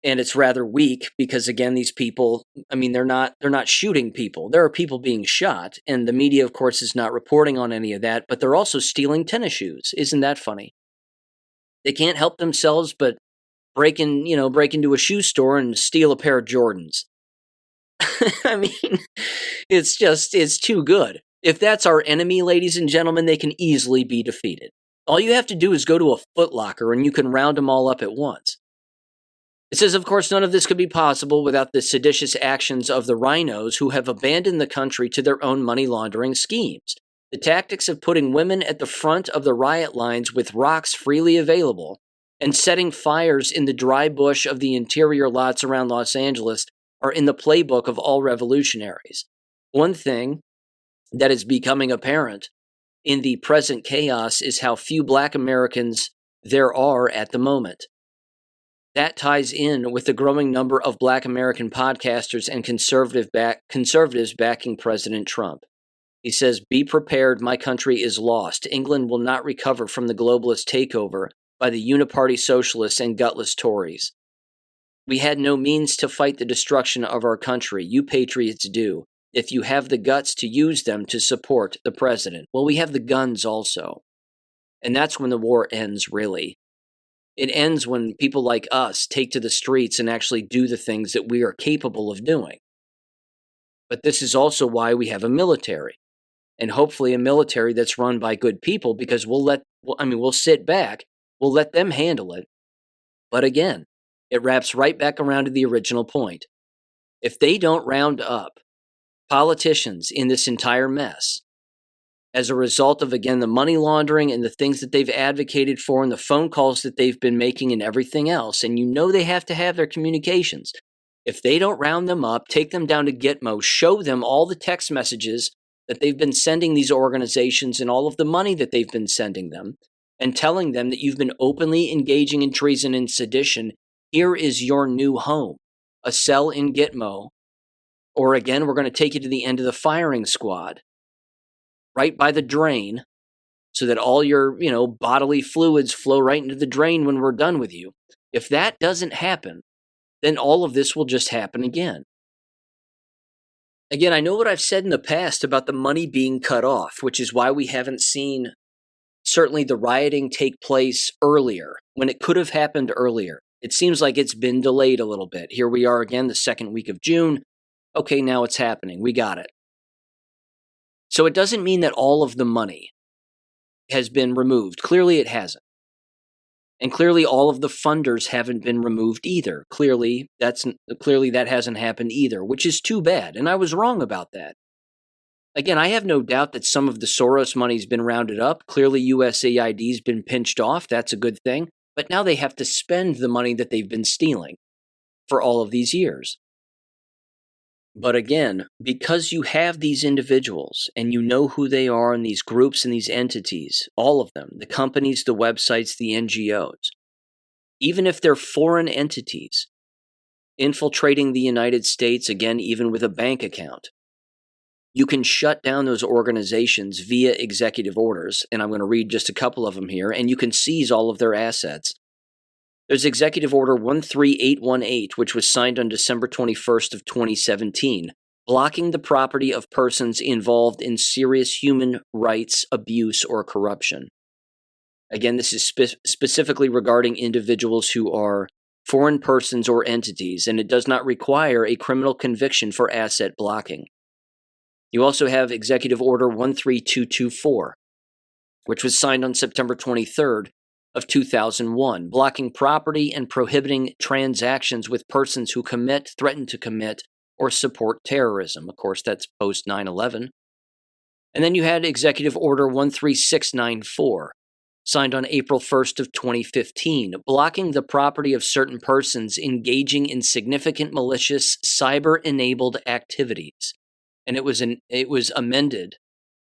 And it's rather weak because, again, these people, they're not shooting people. There are people being shot, and the media, of course, is not reporting on any of that, but they're also stealing tennis shoes. Isn't that funny? They can't help themselves but break into a shoe store and steal a pair of Jordans. It's too good. If that's our enemy, ladies and gentlemen, they can easily be defeated. All you have to do is go to a Foot Locker and you can round them all up at once. It says, of course, none of this could be possible without the seditious actions of the rhinos who have abandoned the country to their own money laundering schemes. The tactics of putting women at the front of the riot lines with rocks freely available and setting fires in the dry bush of the interior lots around Los Angeles are in the playbook of all revolutionaries. One thing that is becoming apparent in the present chaos is how few black Americans there are at the moment. That ties in with the growing number of Black American podcasters and conservatives backing President Trump. He says, "Be prepared, my country is lost. England will not recover from the globalist takeover by the uniparty socialists and gutless Tories. We had no means to fight the destruction of our country. You patriots do, if you have the guts to use them to support the president." Well, we have the guns also. And that's when the war ends, really. It ends when people like us take to the streets and actually do the things that we are capable of doing. But this is also why we have a military, and hopefully a military that's run by good people, because we'll sit back, we'll let them handle it. But again, it wraps right back around to the original point. If they don't round up politicians in this entire mess, as a result of, again, the money laundering and the things that they've advocated for and the phone calls that they've been making and everything else, and they have to have their communications. If they don't round them up, take them down to Gitmo, show them all the text messages that they've been sending these organizations and all of the money that they've been sending them, and telling them that you've been openly engaging in treason and sedition, here is your new home, a cell in Gitmo, or again, we're going to take you to the end of the firing squad, right by the drain, so that all your, bodily fluids flow right into the drain when we're done with you. If that doesn't happen, then all of this will just happen again. Again, I know what I've said in the past about the money being cut off, which is why we haven't seen certainly the rioting take place earlier, when it could have happened earlier. It seems like it's been delayed a little bit. Here we are again, the second week of June. Okay, now it's happening. We got it. So it doesn't mean that all of the money has been removed. Clearly it hasn't. And clearly all of the funders haven't been removed either. Clearly that hasn't happened either, which is too bad. And I was wrong about that. Again, I have no doubt that some of the Soros money's been rounded up. Clearly USAID's been pinched off. That's a good thing. But now they have to spend the money that they've been stealing for all of these years. But again, because you have these individuals and you know who they are and these groups and these entities, all of them, the companies, the websites, the NGOs, even if they're foreign entities infiltrating the United States, again, even with a bank account, you can shut down those organizations via executive orders. And I'm going to read just a couple of them here, and you can seize all of their assets. There's Executive Order 13818, which was signed on December 21st of 2017, blocking the property of persons involved in serious human rights abuse or corruption. Again, this is specifically regarding individuals who are foreign persons or entities, and it does not require a criminal conviction for asset blocking. You also have Executive Order 13224, which was signed on September 23rd of 2001, blocking property and prohibiting transactions with persons who commit, threaten to commit, or support terrorism. Of course, that's post 9/11. And then you had Executive Order 13694, signed on April 1st of 2015, blocking the property of certain persons engaging in significant malicious cyber-enabled activities. And it was amended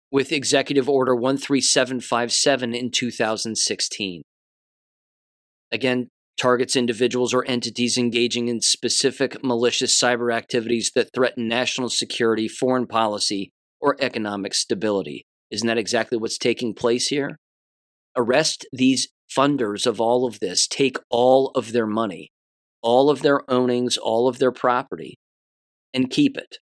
with Executive Order 13757 in 2016. Again, targets individuals or entities engaging in specific malicious cyber activities that threaten national security, foreign policy, or economic stability. Isn't that exactly what's taking place here? Arrest these funders of all of this, take all of their money, all of their ownings, all of their property, and keep it.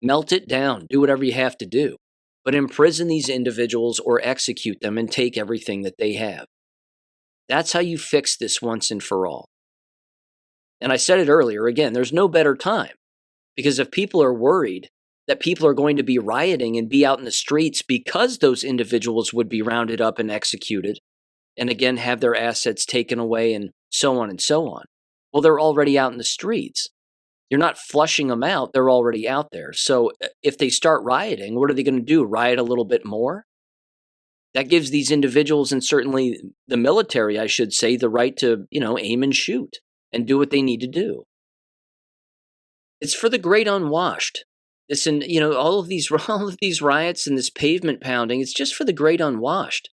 Melt it down, do whatever you have to do, but imprison these individuals or execute them and take everything that they have. That's how you fix this once and for all. And I said it earlier, again, there's no better time, because if people are worried that people are going to be rioting and be out in the streets because those individuals would be rounded up and executed, and again have their assets taken away and so on and so on, well, they're already out in the streets. You're not flushing them out. They're already out there. So if they start rioting, what are they going to do? Riot a little bit more? That gives these individuals, and certainly the military, I should say, the right to, aim and shoot and do what they need to do. It's for the great unwashed. Listen, all of these riots and this pavement pounding, it's just for the great unwashed.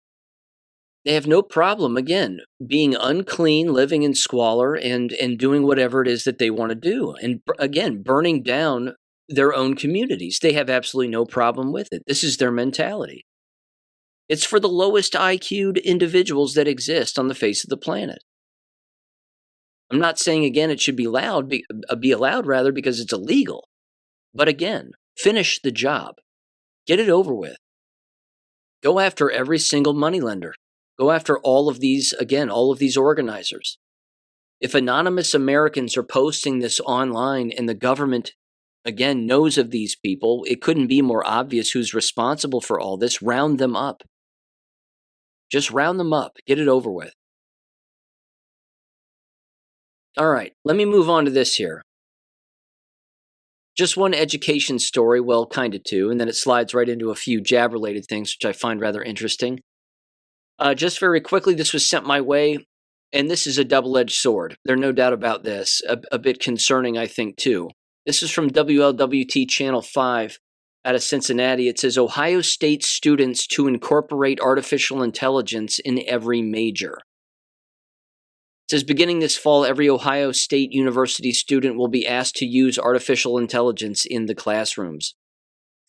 They have no problem, again, being unclean, living in squalor, and doing whatever it is that they want to do. And again, burning down their own communities. They have absolutely no problem with it. This is their mentality. It's for the lowest IQ'd individuals that exist on the face of the planet. I'm not saying, again, it should be allowed rather, because it's illegal. But again, finish the job. Get it over with. Go after every single moneylender. Go after all of these organizers. If anonymous Americans are posting this online and the government, again, knows of these people, it couldn't be more obvious who's responsible for all this. Round them up. Just round them up. Get it over with. All right, let me move on to this here. Just one education story, well, kind of two, and then it slides right into a few jab-related things, which I find rather interesting. Just very quickly, this was sent my way, and this is a double-edged sword. There's no doubt about this. A bit concerning, I think, too. This is from WLWT Channel 5 out of Cincinnati. It says, Ohio State students to incorporate artificial intelligence in every major. It says, beginning this fall, every Ohio State University student will be asked to use artificial intelligence in the classrooms.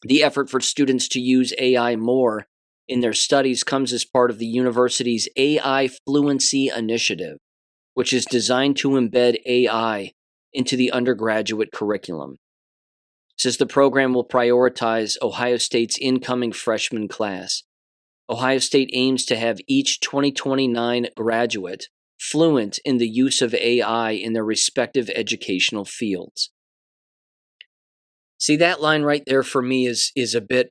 The effort for students to use AI more in their studies comes as part of the university's AI Fluency Initiative, which is designed to embed AI into the undergraduate curriculum. It says the program will prioritize Ohio State's incoming freshman class. Ohio State aims to have each 2029 graduate fluent in the use of AI in their respective educational fields. See, that line right there for me is a bit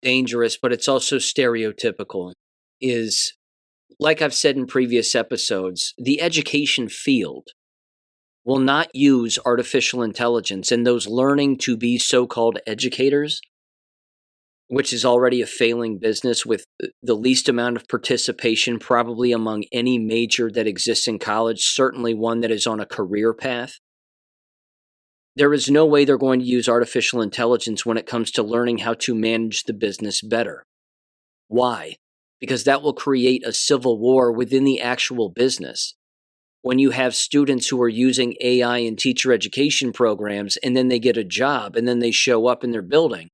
dangerous, but it's also stereotypical. Is, like I've said in previous episodes, the education field will not use artificial intelligence, and those learning to be so-called educators, which is already a failing business with the least amount of participation probably among any major that exists in college, certainly one that is on a career path. There is no way they're going to use artificial intelligence when it comes to learning how to manage the business better. Why? Because that will create a civil war within the actual business. When you have students who are using AI in teacher education programs, and then they get a job, and then they show up in their building,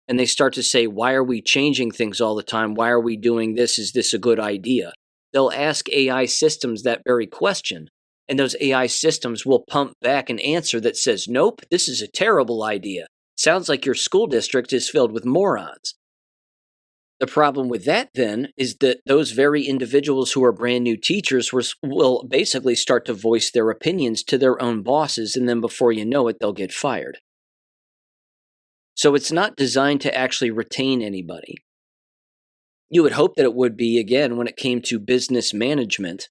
and they start to say, why are we changing things all the time? Why are we doing this? Is this a good idea? They'll ask AI systems that very question, and those AI systems will pump back an answer that says, nope, this is a terrible idea. Sounds like your school district is filled with morons. The problem with that, then, is that those very individuals who are brand new teachers will basically start to voice their opinions to their own bosses, and then before you know it, they'll get fired. So it's not designed to actually retain anybody. You would hope that it would be, again, when it came to business management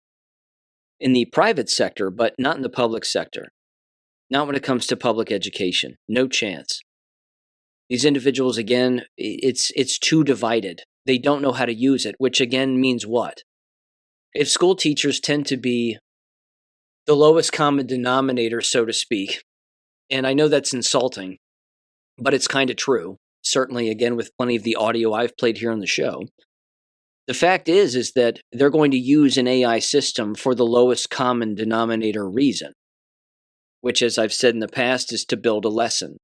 in the private sector, but not in the public sector. Not when it comes to public education. No chance. These individuals, again, it's too divided. They don't know how to use it, which again means what? If school teachers tend to be the lowest common denominator, so to speak, and I know that's insulting, but it's kind of true, certainly, again, with plenty of the audio I've played here on the show. The fact is that they're going to use an AI system for the lowest common denominator reason, which, as I've said in the past, is to build a lesson.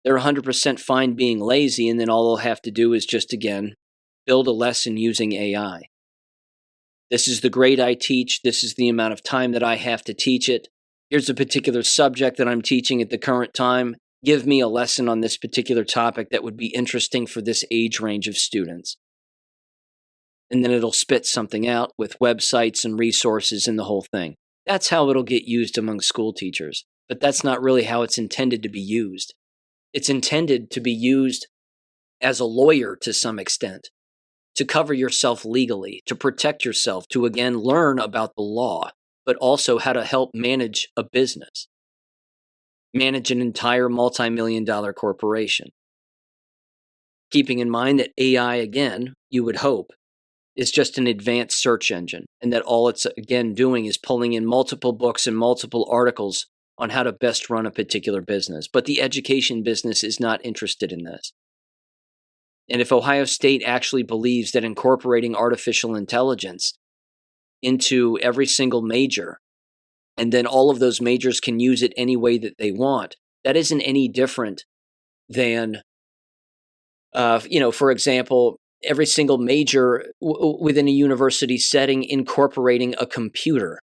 They're 100% fine being lazy, and then all they'll have to do is just, again, build a lesson using AI. This is the grade I teach. This is the amount of time that I have to teach it. Here's a particular subject that I'm teaching at the current time. Give me a lesson on this particular topic that would be interesting for this age range of students. And then it'll spit something out with websites and resources and the whole thing. That's how it'll get used among school teachers. But that's not really how it's intended to be used. It's intended to be used as a lawyer to some extent, to cover yourself legally, to protect yourself, to again learn about the law, but also how to help manage a business, manage an entire multi-million-dollar corporation. Keeping in mind that AI, again, you would hope, is just an advanced search engine, and that all it's, again, doing is pulling in multiple books and multiple articles on how to best run a particular business. But the education business is not interested in this. And if Ohio State actually believes that incorporating artificial intelligence into every single major, and then all of those majors can use it any way that they want, that isn't any different than, for example, every single major within a university setting incorporating a computer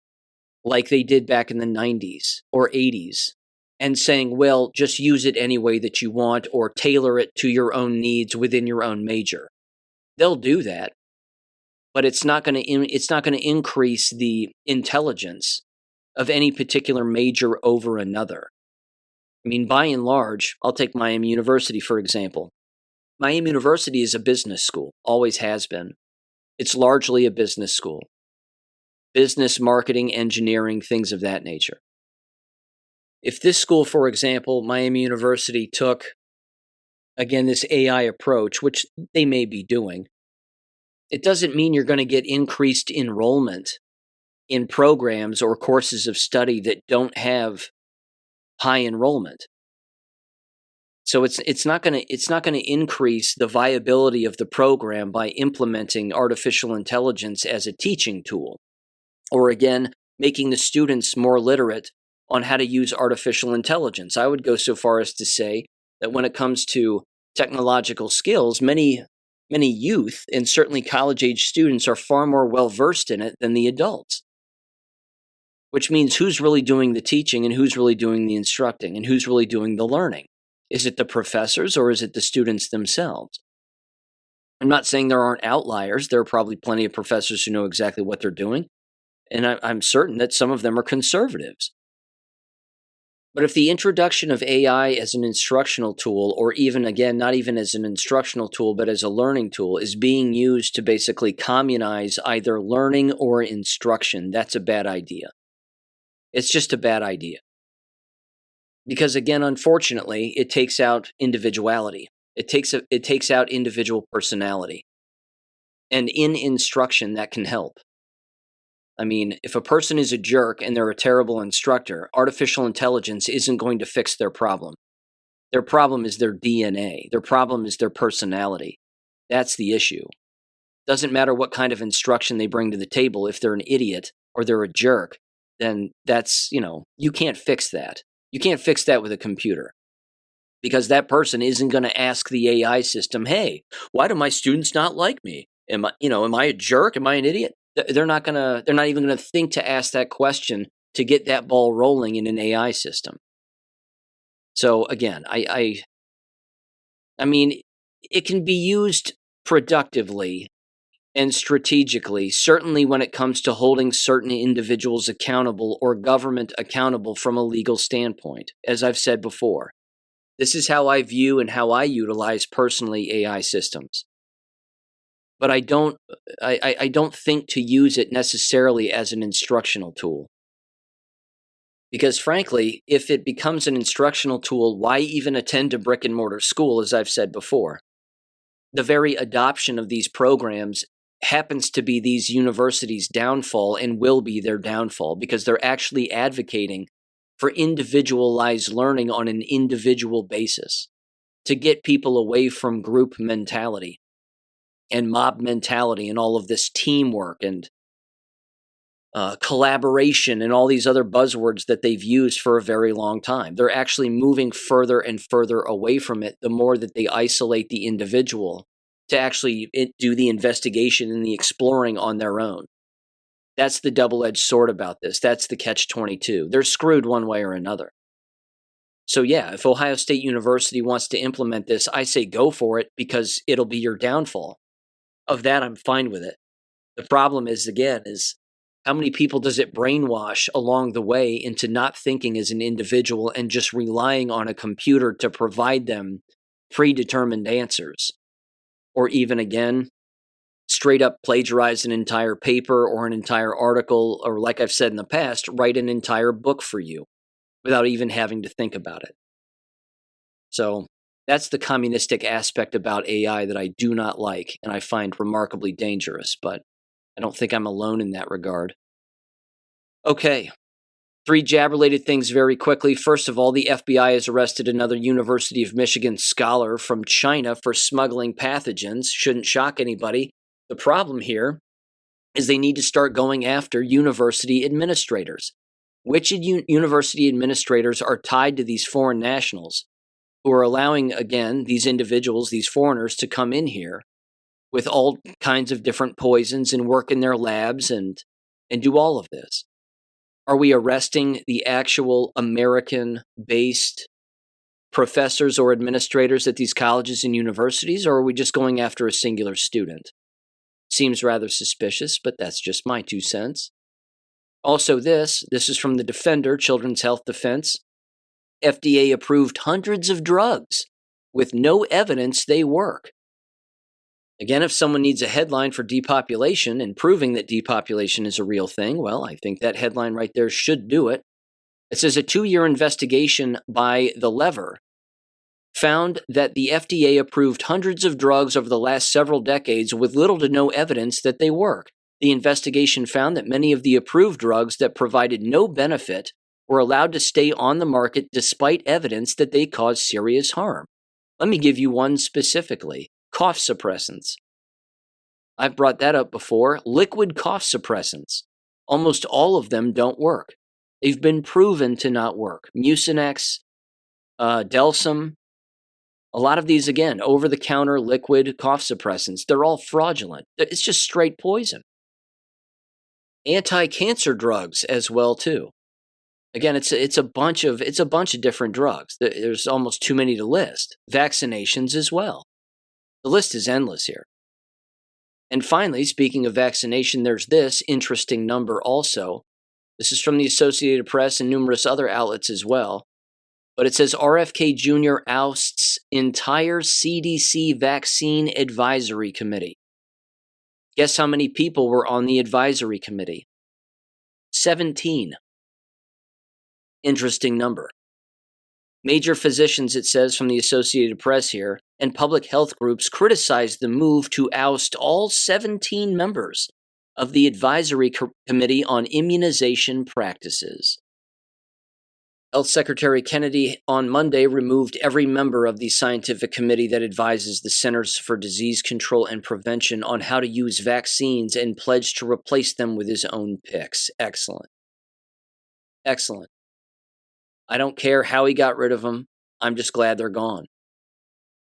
like they did back in the 90s or 80s and saying, well, just use it any way that you want or tailor it to your own needs within your own major. They'll do that, but it's not going to increase the intelligence of any particular major over another. I mean, by and large, I'll take Miami University, for example. Miami University is a business school, always has been. It's largely a business school. Business, marketing, engineering, things of that nature. If this school, for example, Miami University, took, again, this AI approach, which they may be doing, it doesn't mean you're going to get increased enrollment in programs or courses of study that don't have high enrollment. So it's not going to increase the viability of the program by implementing artificial intelligence as a teaching tool, or again, making the students more literate on how to use artificial intelligence. I would go so far as to say that when it comes to technological skills, many youth and certainly college-age students are far more well-versed in it than the adults. Which means who's really doing the teaching and who's really doing the instructing and who's really doing the learning? Is it the professors or is it the students themselves? I'm not saying there aren't outliers. There are probably plenty of professors who know exactly what they're doing, and I'm certain that some of them are conservatives. But if the introduction of AI as an instructional tool, or even, again, not even as an instructional tool, but as a learning tool, is being used to basically communize either learning or instruction, that's a bad idea. It's just a bad idea. Because, again, unfortunately, it takes out individuality. It takes out individual personality. And in instruction, that can help. I mean, if a person is a jerk and they're a terrible instructor, artificial intelligence isn't going to fix their problem. Their problem is their DNA. Their problem is their personality. That's the issue. Doesn't matter what kind of instruction they bring to the table. If they're an idiot or they're a jerk, then that's, you can't fix that. You can't fix that with a computer. Because that person isn't going to ask the AI system, hey, why do my students not like me? Am I a jerk? Am I an idiot? They're not even going to think to ask that question to get that ball rolling in an AI system. So again, I mean, it can be used productively and strategically, certainly when it comes to holding certain individuals accountable or government accountable from a legal standpoint, as I've said before. This is how I view and how I utilize personally AI systems. But I don't think to use it necessarily as an instructional tool. Because frankly, if it becomes an instructional tool, why even attend a brick and mortar school, as I've said before? The very adoption of these programs happens to be these universities' downfall and will be their downfall because they're actually advocating for individualized learning on an individual basis to get people away from group mentality and mob mentality and all of this teamwork and collaboration and all these other buzzwords that they've used for a very long time. They're actually moving further and further away from it the more that they isolate the individual to actually do the investigation and the exploring on their own. That's the double-edged sword about this. That's the catch-22. They're screwed one way or another. So yeah, if Ohio State University wants to implement this, I say go for it because it'll be your downfall. Of that, I'm fine with it. The problem is, again, is how many people does it brainwash along the way into not thinking as an individual and just relying on a computer to provide them predetermined answers? Or even, again, straight up plagiarize an entire paper or an entire article, or like I've said in the past, write an entire book for you without even having to think about it. So that's the communistic aspect about AI that I do not like and I find remarkably dangerous, but I don't think I'm alone in that regard. Okay, Three jab-related things very quickly. First of all, the FBI has arrested another University of Michigan scholar from China for smuggling pathogens. Shouldn't shock anybody. The problem here is they need to start going after university administrators. Which university administrators are tied to these foreign nationals who are allowing, again, these individuals, these foreigners, to come in here with all kinds of different poisons and work in their labs and do all of this? Are we arresting the actual American-based professors or administrators at these colleges and universities, or are we just going after a singular student? Seems rather suspicious, but that's just my 2 cents. Also this is from the Defender, Children's Health Defense. FDA approved hundreds of drugs with no evidence they work. Again, if someone needs a headline for depopulation and proving that depopulation is a real thing, well, I think that headline right there should do it. It says a 2-year investigation by The Lever found that the FDA approved hundreds of drugs over the last several decades with little to no evidence that they work. The investigation found that many of the approved drugs that provided no benefit were allowed to stay on the market despite evidence that they cause serious harm. Let me give you one specifically. Cough suppressants. I've brought that up before. Liquid cough suppressants. Almost all of them don't work. They've been proven to not work. Mucinex, Delsum, a lot of these, again, over-the-counter liquid cough suppressants, they're all fraudulent. It's just straight poison. Anti-cancer drugs as well, too. Again, it's a bunch of different drugs. There's almost too many to list. Vaccinations as well. The list is endless here. And finally, speaking of vaccination, there's this interesting number also. This is from the Associated Press and numerous other outlets as well. But it says RFK Jr. ousts entire CDC Vaccine Advisory Committee. Guess how many people were on the advisory committee? 17. Interesting number. Major physicians, it says from the Associated Press here, and public health groups criticized the move to oust all 17 members of the Advisory Committee on Immunization Practices. Health Secretary Kennedy on Monday removed every member of the scientific committee that advises the Centers for Disease Control and Prevention on how to use vaccines and pledged to replace them with his own picks. Excellent. Excellent. I don't care how he got rid of them. I'm just glad they're gone.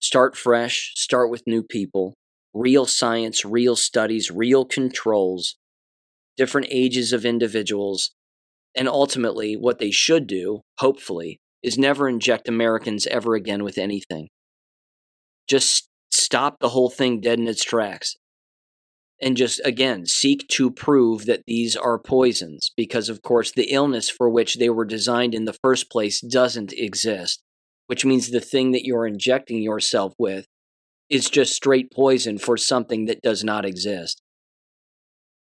Start fresh. Start with new people. Real science, real studies, real controls, different ages of individuals. And ultimately, what they should do, hopefully, is never inject Americans ever again with anything. Just stop the whole thing dead in its tracks. And just, again, seek to prove that these are poisons because, of course, the illness for which they were designed in the first place doesn't exist, which means the thing that you're injecting yourself with is just straight poison for something that does not exist.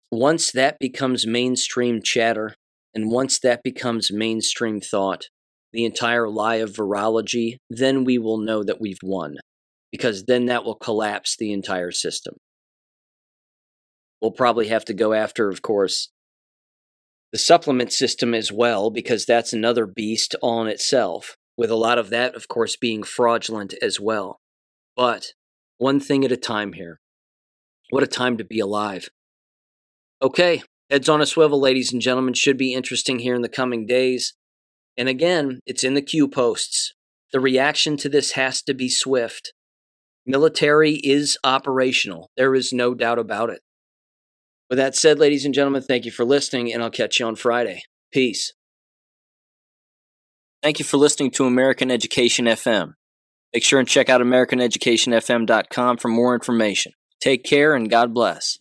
Once that becomes mainstream chatter, and once that becomes mainstream thought, the entire lie of virology, then we will know that we've won, because then that will collapse the entire system. We'll probably have to go after, of course, the supplement system as well, because that's another beast all in itself, with a lot of that, of course, being fraudulent as well. But one thing at a time here. What a time to be alive. Okay, heads on a swivel, ladies and gentlemen. Should be interesting here in the coming days. And again, it's in the Q posts. The reaction to this has to be swift. Military is operational. There is no doubt about it. With that said, ladies and gentlemen, thank you for listening, and I'll catch you on Friday. Peace. Thank you for listening to American Education FM. Make sure and check out AmericanEducationFM.com for more information. Take care and God bless.